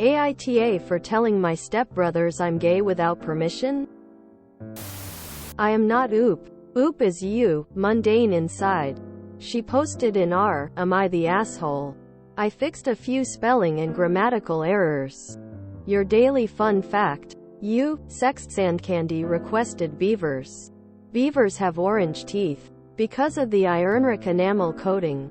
AITA for telling my stepbrothers I'm gay without permission? I am not Oop. Oop is you, mundane inside. She posted in r, am I the asshole? I fixed a few spelling and grammatical errors. Your daily fun fact. You, sexed sand candy requested beavers. Beavers have orange teeth. Because of the ironric enamel coating.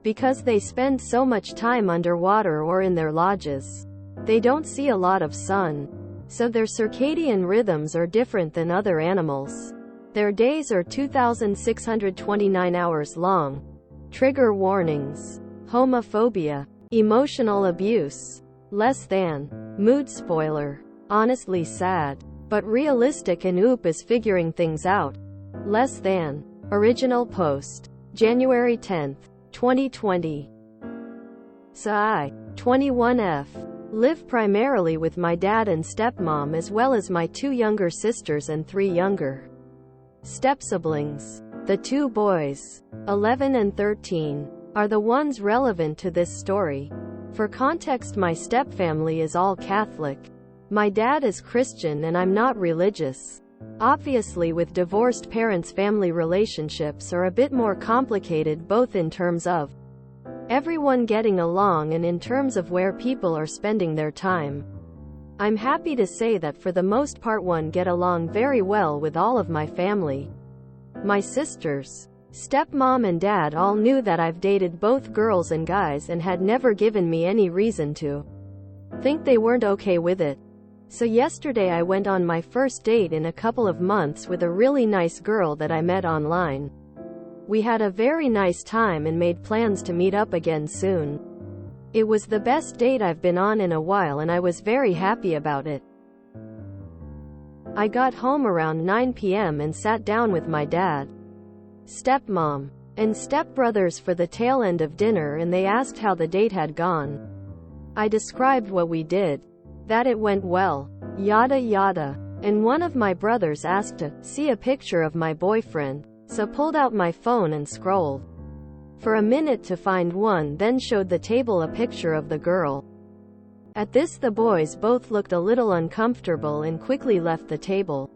Because they spend so much time underwater or in their lodges. They don't see a lot of sun. So their circadian rhythms are different than other animals. Their days are 2,629 hours long. Trigger warnings. Homophobia. Emotional abuse. Less than. Mood spoiler. Honestly sad. But realistic, and Oop is figuring things out. Less than. Original post. January 10th, 2020. I, 21F. Live primarily with my dad and stepmom, as well as my 2 younger sisters and 3 younger step-siblings. The 2 boys, 11 and 13, are the ones relevant to this story. For context, my stepfamily is all Catholic. My dad is Christian and I'm not religious. Obviously, with divorced parents, family relationships are a bit more complicated, both in terms of everyone getting along and in terms of where people are spending their time. I'm happy to say that for the most part one get along very well with all of my family. My sisters, stepmom and dad all knew that I've dated both girls and guys and had never given me any reason to think they weren't okay with it. So yesterday I went on my first date in a couple of months with a really nice girl that I met online. We had a very nice time and made plans to meet up again soon. It was the best date I've been on in a while and I was very happy about it. I got home around 9 p.m. and sat down with my dad, stepmom, and stepbrothers for the tail end of dinner, and they asked how the date had gone. I described what we did. That it went well. Yada yada. And one of my brothers asked to see a picture of my boyfriend, so pulled out my phone and scrolled for a minute to find one, then showed the table a picture of the girl. At this the boys both looked a little uncomfortable and quickly left the table.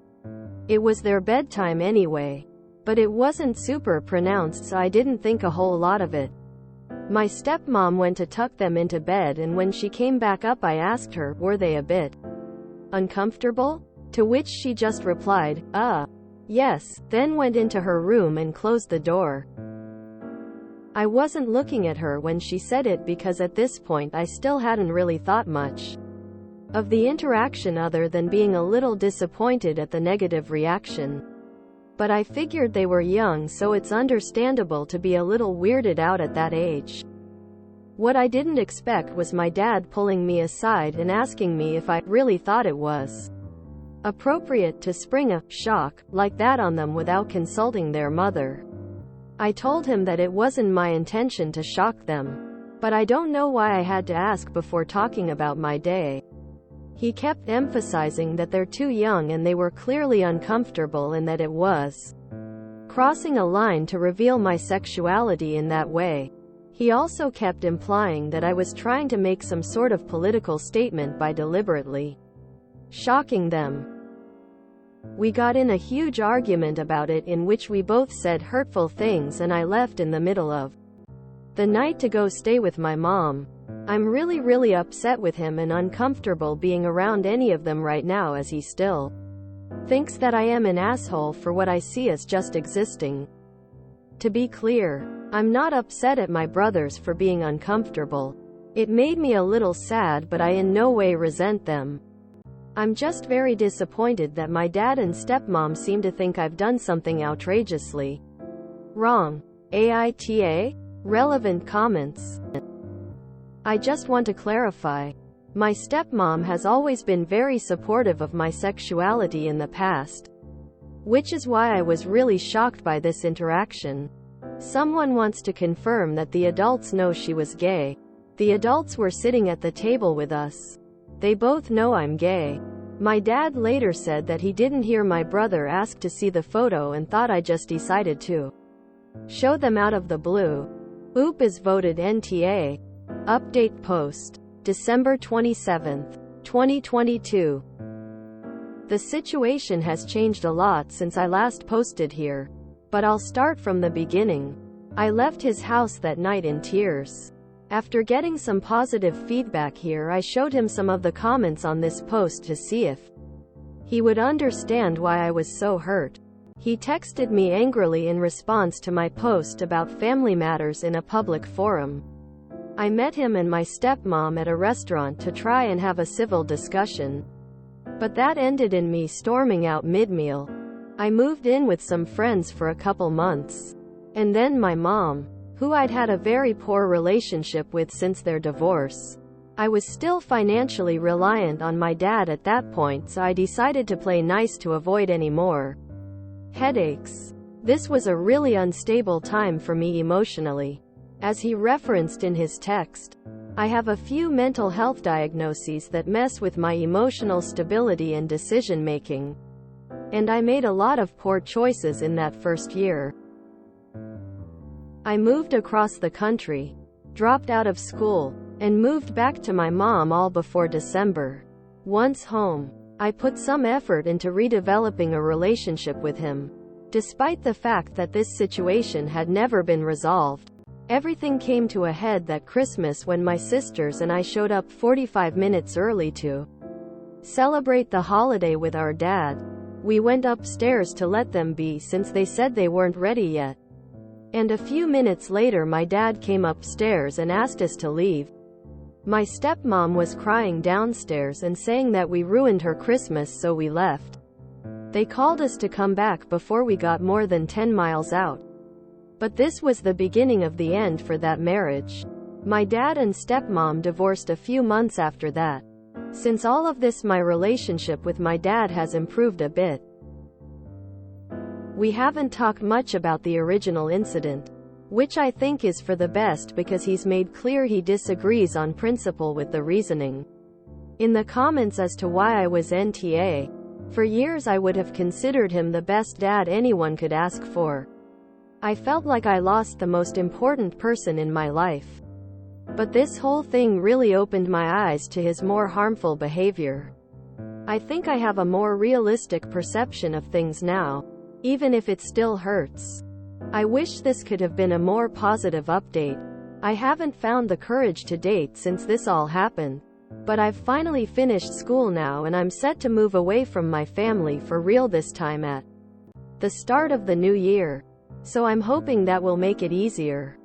It was their bedtime anyway. But it wasn't super pronounced, so I didn't think a whole lot of it. My stepmom went to tuck them into bed, and when she came back up I asked her, were they a bit uncomfortable? To which she just replied, yes, then went into her room and closed the door. I wasn't looking at her when she said it because at this point I still hadn't really thought much of the interaction other than being a little disappointed at the negative reaction. But I figured they were young, so it's understandable to be a little weirded out at that age. What I didn't expect was my dad pulling me aside and asking me if I really thought it was appropriate to spring a shock like that on them without consulting their mother. I told him that it wasn't my intention to shock them, but I don't know why I had to ask before talking about my day. He kept emphasizing that they're too young and they were clearly uncomfortable, and that it was crossing a line to reveal my sexuality in that way. He also kept implying that I was trying to make some sort of political statement by deliberately shocking them. We got in a huge argument about it, in which we both said hurtful things, and I left in the middle of the night to go stay with my mom. I'm really upset with him and uncomfortable being around any of them right now, as he still thinks that I am an asshole for what I see as just existing. To be clear, I'm not upset at my brothers for being uncomfortable. It made me a little sad, but I in no way resent them. I'm just very disappointed that my dad and stepmom seem to think I've done something outrageously wrong. AITA? Relevant comments. I just want to clarify. My stepmom has always been very supportive of my sexuality in the past, which is why I was really shocked by this interaction. Someone wants to confirm that the adults know she was gay. The adults were sitting at the table with us. They both know I'm gay. My dad later said that he didn't hear my brother ask to see the photo and thought I just decided to show them out of the blue. Oop is voted NTA. Update post. December 27, 2022. The situation has changed a lot since I last posted here. But I'll start from the beginning. I left his house that night in tears. After getting some positive feedback here, I showed him some of the comments on this post to see if he would understand why I was so hurt. He texted me angrily in response to my post about family matters in a public forum. I met him and my stepmom at a restaurant to try and have a civil discussion. But that ended in me storming out mid-meal. I moved in with some friends for a couple months. And then my mom, who I'd had a very poor relationship with since their divorce. I was still financially reliant on my dad at that point, so I decided to play nice to avoid any more headaches. This was a really unstable time for me emotionally. As he referenced in his text, I have a few mental health diagnoses that mess with my emotional stability and decision-making. And I made a lot of poor choices in that first year. I moved across the country, dropped out of school, and moved back to my mom all before December. Once home, I put some effort into redeveloping a relationship with him. Despite the fact that this situation had never been resolved, everything came to a head that Christmas when my sisters and I showed up 45 minutes early to celebrate the holiday with our dad. We went upstairs to let them be since they said they weren't ready yet. And a few minutes later my dad came upstairs and asked us to leave. My stepmom was crying downstairs and saying that we ruined her Christmas, so we left. They called us to come back before we got more than 10 miles out. But this was the beginning of the end for that marriage. My dad and stepmom divorced a few months after that. Since all of this, my relationship with my dad has improved a bit. We haven't talked much about the original incident, which I think is for the best because he's made clear he disagrees on principle with the reasoning in the comments as to why I was NTA. For years I would have considered him the best dad anyone could ask for. I felt like I lost the most important person in my life. But this whole thing really opened my eyes to his more harmful behavior. I think I have a more realistic perception of things now, even if it still hurts. I wish this could have been a more positive update. I haven't found the courage to date since this all happened. But I've finally finished school now and I'm set to move away from my family for real this time at the start of the new year. So I'm hoping that will make it easier.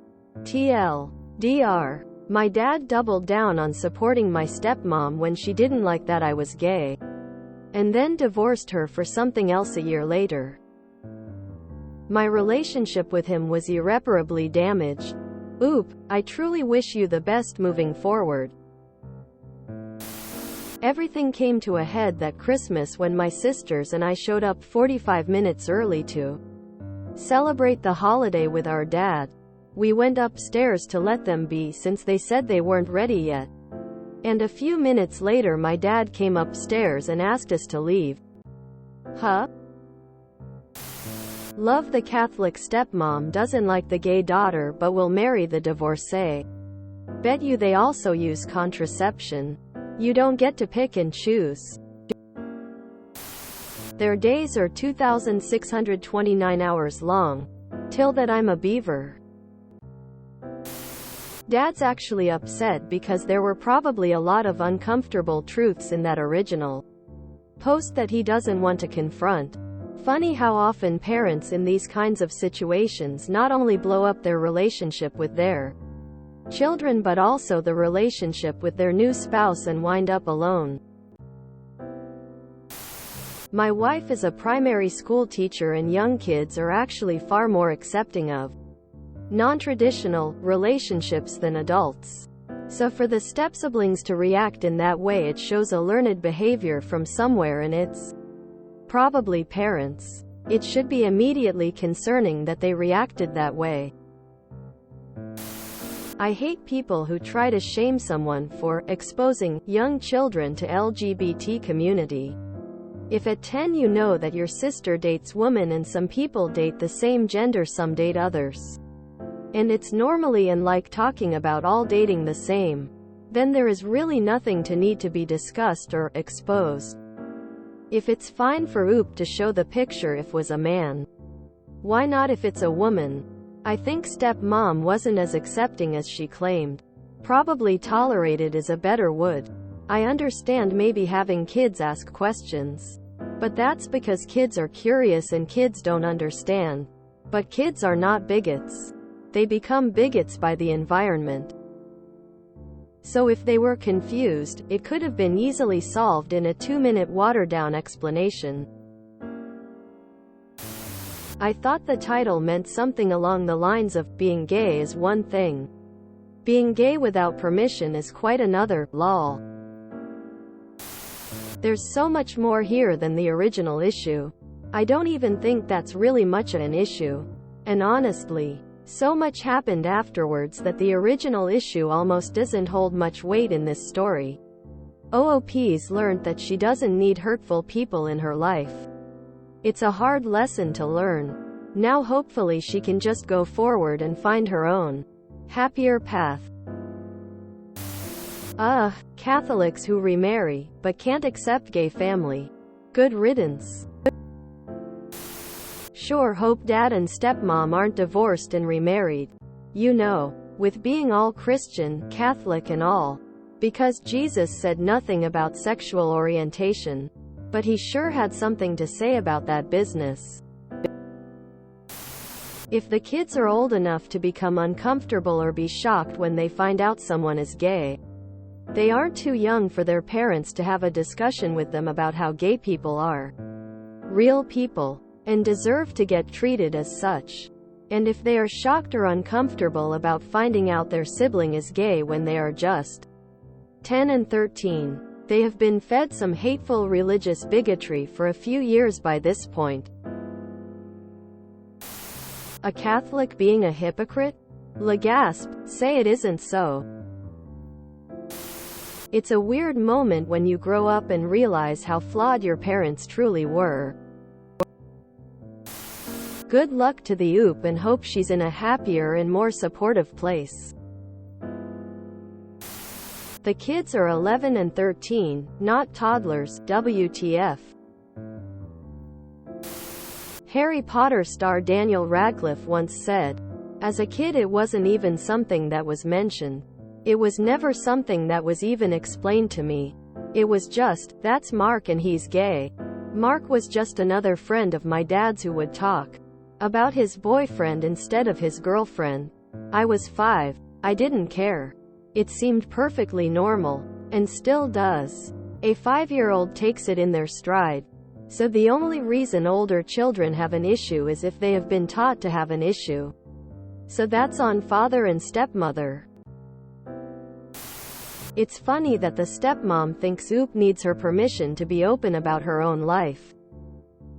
TLDR. My dad doubled down on supporting my stepmom when she didn't like that I was gay. And then divorced her for something else a year later. My relationship with him was irreparably damaged. Oop, I truly wish you the best moving forward. Everything came to a head that Christmas when my sisters and I showed up 45 minutes early to celebrate the holiday with our dad. We went upstairs to let them be since they said they weren't ready yet. And a few minutes later my dad came upstairs and asked us to leave. Huh? Love the Catholic stepmom doesn't like the gay daughter but will marry the divorcee. Bet you they also use contraception. You don't get to pick and choose. Their days are 2,629 hours long. Till that I'm a beaver. Dad's actually upset because there were probably a lot of uncomfortable truths in that original post that he doesn't want to confront. Funny how often parents in these kinds of situations not only blow up their relationship with their children but also the relationship with their new spouse and wind up alone. My wife is a primary school teacher and young kids are actually far more accepting of non-traditional relationships than adults. So for the step-siblings to react in that way, it shows a learned behavior from somewhere, and it's probably parents. It should be immediately concerning that they reacted that way. I hate people who try to shame someone for exposing young children to LGBT community. If at 10 you know that your sister dates women and some people date the same gender, some date others, and it's normally and like talking about all dating the same, then there is really nothing to need to be discussed or exposed. If it's fine for Oop to show the picture if was a man, why not if it's a woman? I think stepmom wasn't as accepting as she claimed. Probably tolerated is a better word. I understand maybe having kids ask questions, but that's because kids are curious and kids don't understand. But kids are not bigots. They become bigots by the environment. So if they were confused, it could have been easily solved in a 2-minute watered-down explanation. I thought the title meant something along the lines of, being gay is one thing. Being gay without permission is quite another, lol. There's so much more here than the original issue. I don't even think that's really much of an issue. And honestly, so much happened afterwards that the original issue almost doesn't hold much weight in this story. OOP's learned that she doesn't need hurtful people in her life. It's a hard lesson to learn. Now hopefully she can just go forward and find her own happier path. Catholics who remarry, but can't accept gay family. Good riddance. Sure, hope dad and stepmom aren't divorced and remarried. You know, with being all Christian, Catholic and all. Because Jesus said nothing about sexual orientation. But he sure had something to say about that business. If the kids are old enough to become uncomfortable or be shocked when they find out someone is gay, they aren't too young for their parents to have a discussion with them about how gay people are real people and deserve to get treated as such. And if they are shocked or uncomfortable about finding out their sibling is gay when they are just 10 and 13, they have been fed some hateful religious bigotry for a few years by this point. A Catholic being a hypocrite? La gasp, say it isn't so. It's a weird moment when you grow up and realize how flawed your parents truly were. Good luck to the Oop and hope she's in a happier and more supportive place. The kids are 11 and 13, not toddlers, WTF. Harry Potter star Daniel Radcliffe once said, "As a kid it wasn't even something that was mentioned. It was never something that was even explained to me. It was just, that's Mark and he's gay." Mark was just another friend of my dad's who would talk about his boyfriend instead of his girlfriend. I was 5. I didn't care. It seemed perfectly normal. And still does. A 5-year-old takes it in their stride. So the only reason older children have an issue is if they have been taught to have an issue. So that's on father and stepmother. It's funny that the stepmom thinks Oop needs her permission to be open about her own life.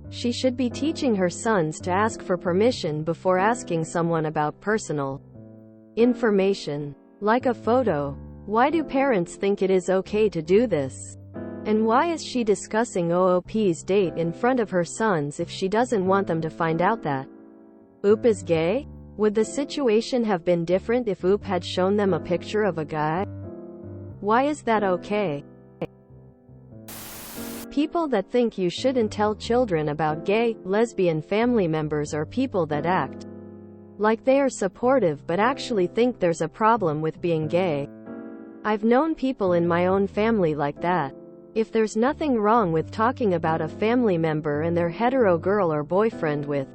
She should be teaching her sons to ask for permission before asking someone about personal information. Like a photo. Why do parents think it is okay to do this? And why is she discussing OOP's date in front of her sons if she doesn't want them to find out that Oop is gay? Would the situation have been different if Oop had shown them a picture of a guy? Why is that okay? People that think you shouldn't tell children about gay, lesbian family members are people that act like they are supportive but actually think there's a problem with being gay. I've known people in my own family like that. If there's nothing wrong with talking about a family member and their hetero girl or boyfriend with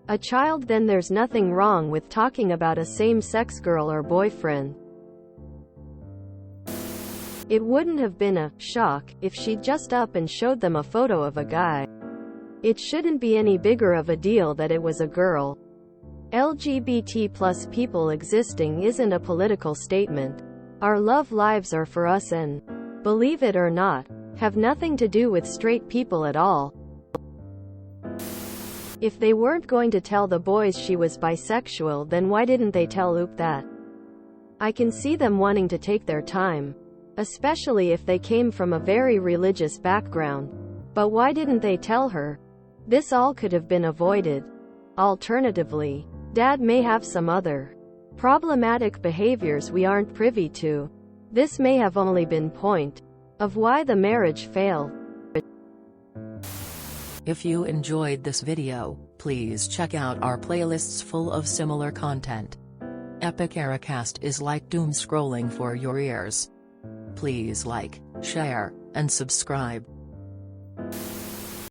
a child, then there's nothing wrong with talking about a same-sex girl or boyfriend. It wouldn't have been a shock if she'd just up and showed them a photo of a guy. It shouldn't be any bigger of a deal that it was a girl. LGBT+ people existing isn't a political statement. Our love lives are for us and, believe it or not, have nothing to do with straight people at all. If they weren't going to tell the boys she was bisexual, then why didn't they tell Oop that? I can see them wanting to take their time. Especially if they came from a very religious background. But why didn't they tell her? This all could have been avoided. Alternatively, Dad may have some other problematic behaviors we aren't privy to. This may have only been point of why the marriage failed. If you enjoyed this video, please check out our playlists full of similar content. Epic Aracast is like doom scrolling for your ears. Please like, share, and subscribe.